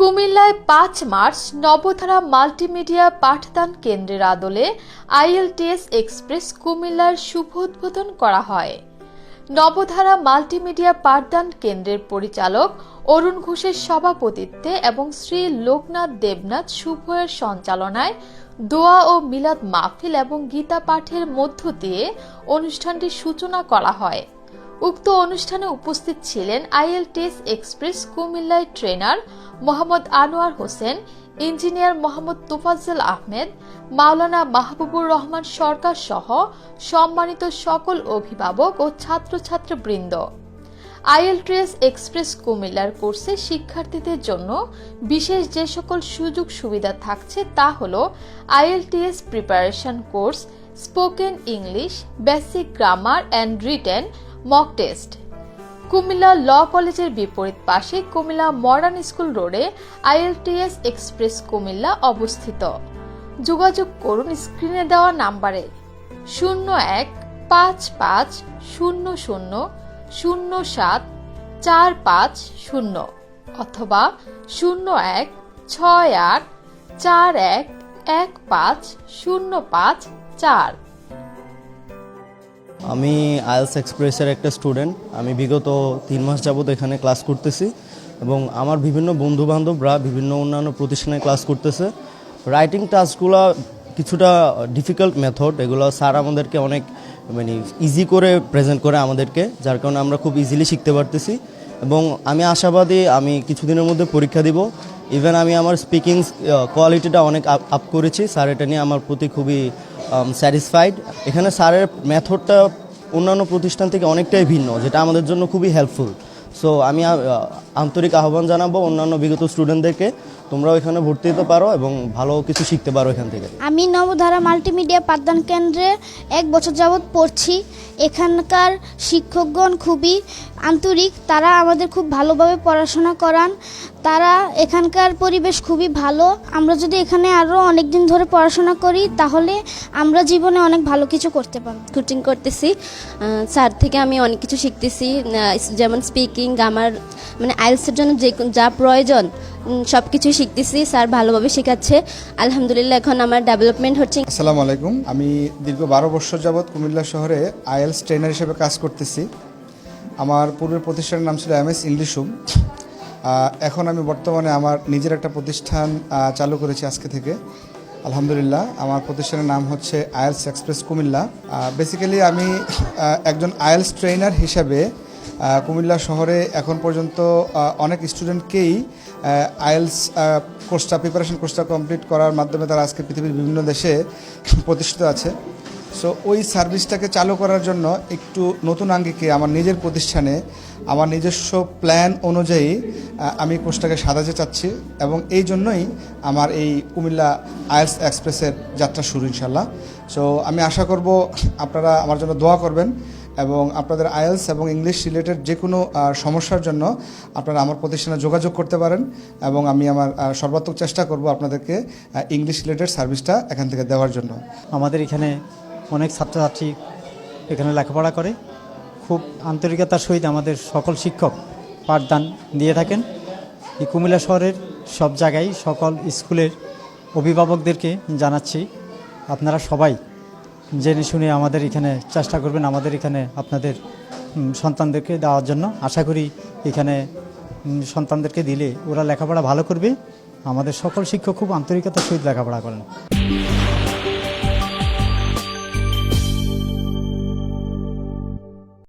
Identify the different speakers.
Speaker 1: কুমিল্লায় ৫ March নবধারা multimedia পাঠদান কেন্দ্রের আদলে আইএলটিএস এক্সপ্রেস কুমিল্লার শুভ উদ্বোধন করা হয়। নবধারা মাল্টিমিডিয়া পাঠদান কেন্দ্রের পরিচালক অরুণ ঘোষের সভাপতিত্বে এবং শ্রী লোকনাথ দেবনাথ শুভের সঞ্চালনায় দোয়া ও মিলাদ মাহফিল এবং গীতা পাঠের মধ্য দিয়ে অনুষ্ঠানটির সূচনা করা হয়। উক্ত অনুষ্ঠানে উপস্থিত ছিলেন আইএলটিএস এক্সপ্রেস কুমিল্লায় ট্রেনার মোহাম্মদ আনোয়ার হোসেন, ইঞ্জিনিয়ার মোহাম্মদ তোফাজ্জল আহমেদ, মাওলানা মাহবুবুর রহমান সরকার সহ সম্মানিত সকল অভিভাবক ও ছাত্রছাত্রীবৃন্দ। আইএলটিএস এক্সপ্রেস কুমিল্লার কোর্সে শিক্ষার্থীদের জন্য বিশেষ যে সকল সুযোগ সুবিধা থাকছে তা হল IELTS preparation course, spoken English, basic grammar and written mock test. Cumilla law কলেজের বিপরীত পাশে কুমিল্লা মডার্ন স্কুল রোডে আইএলটিএস এক্সপ্রেস কুমিল্লা অবস্থিত। যোগাযোগ করুন স্ক্রিনে দেওয়া নাম্বারে 0155000745 অথবা 0168411505
Speaker 2: আমি আইএলস এক্সপ্রেসের একটা স্টুডেন্ট। আমি বিগত 3 মাস যাবত এখানে ক্লাস করতেছি এবং আমার বিভিন্ন বন্ধুবান্ধবরা বিভিন্ন অন্যান্য প্রতিষ্ঠানে ক্লাস করতেছে। রাইটিং টাস্কগুলো কিছুটা ডিফিকাল্ট মেথড, এগুলো স্যার আমাদেরকে অনেক ইজি করে প্রেজেন্ট করে আমাদেরকে, যার কারণে আমরা খুব ইজিলি শিখতে পারতেছি এবং আমি আশাবাদী আমি কিছুদিনের মধ্যে পরীক্ষা দিব। ইভেন আমি আমার স্পিকিং কোয়ালিটিটা অনেক আপ করেছি। স্যার এটা নিয়ে আমার প্রতি খুবই স্যাটিসফাইড। এখানে স্যারের মেথডটা অন্যান্য প্রতিষ্ঠান থেকে অনেকটাই ভিন্ন, যেটা আমাদের জন্য খুবই হেল্পফুল। সো আমি আন্তরিক আহ্বান জানাবো অন্যান্য বিগত স্টুডেন্টদেরকে, তোমরাও এখানে ভর্তি হতে পারো এবং ভালো কিছু শিখতে পারো এখান থেকে।
Speaker 3: আমি নবধারা মাল্টিমিডিয়া পাঠদান কেন্দ্রে 1 বছর যাবৎ পড়ছি। এখানকার শিক্ষকগণ খুবই আন্তরিক, তারা আমাদের খুব ভালোভাবে পড়াশোনা করান। তারা এখানকার পরিবেশ খুবই ভালো। আমরা যদি এখানে আরও অনেক দিন ধরে পড়াশোনা করি তাহলে আমরা জীবনে অনেক ভালো কিছু করতে পারব।
Speaker 4: কোচিং করতেছি, স্যার থেকে আমি অনেক কিছু শিখতেছি, যেমন স্পিকিং, গ্রামার, আইএলটিএসের জন্য যা প্রয়োজন সব কিছুই শিখতেছি। স্যার ভালোভাবে শেখাচ্ছে, আলহামদুলিল্লাহ এখন আমার ডেভেলপমেন্ট হচ্ছে।
Speaker 5: আসসালামু আলাইকুম। আমি দীর্ঘ 12 বছর যাবৎ কুমিল্লা শহরে আইএলটিএস ট্রেনার হিসেবে কাজ করতেছি। আমার পূর্বের প্রতিষ্ঠানের নাম ছিল এমএস ইংলিশ রুম। এখন আমি বর্তমানে আমার নিজের একটা প্রতিষ্ঠান চালু করেছি আজকে থেকে, আলহামদুলিল্লাহ। আমার প্রতিষ্ঠানের নাম হচ্ছে আইএলটিএস এক্সপ্রেস কুমিল্লা। বেসিক্যালি আমি একজন আইএলটিএস ট্রেনার হিসেবে কুমিল্লা শহরে এখন পর্যন্ত অনেক স্টুডেন্টকেই আইএলটিএস প্রিপারেশন কোর্সটা কমপ্লিট করার মাধ্যমে তারা আজকে পৃথিবীর বিভিন্ন দেশে প্রতিষ্ঠিত আছে। সো ওই সার্ভিসটাকে চালু করার জন্য একটু নতুন আঙ্গিকে আমার নিজের প্রতিষ্ঠানে আমার নিজস্ব প্ল্যান অনুযায়ী আমি কোর্সটাকে সাজাতে চাচ্ছি এবং এই জন্যই আমার এই কুমিল্লা আইএলটিএস এক্সপ্রেসের যাত্রা শুরু ইনশাল্লাহ। সো আমি আশা করব আপনারা আমার জন্য দোয়া করবেন এবং আপনাদের আইএলটিএস এবং ইংলিশ রিলেটেড যে কোনো সমস্যার জন্য আপনারা আমার প্রতিষ্ঠানে যোগাযোগ করতে পারেন এবং আমি আমার সর্বাত্মক চেষ্টা করব আপনাদেরকে ইংলিশ রিলেটেড সার্ভিসটা এখান থেকে দেওয়ার জন্য।
Speaker 6: আমাদের এখানে অনেক ছাত্রছাত্রী এখানে লেখাপড়া করে, খুব আন্তরিকতার সহিত আমাদের সকল শিক্ষক পাঠদান দিয়ে থাকেন। এই কুমিল্লা শহরের সব জায়গায় সকল স্কুলের অভিভাবকদেরকে জানাচ্ছি, আপনারা সবাই জেনে শুনে আমাদের এখানে চেষ্টা করবেন, আমাদের এখানে আপনাদের সন্তানদেরকে দেওয়ার জন্য। আশা করি এখানে সন্তানদেরকে দিলে ওরা লেখাপড়া ভালো করবে। আমাদের সকল শিক্ষক খুব আন্তরিকতার সহিত লেখাপড়া করেন।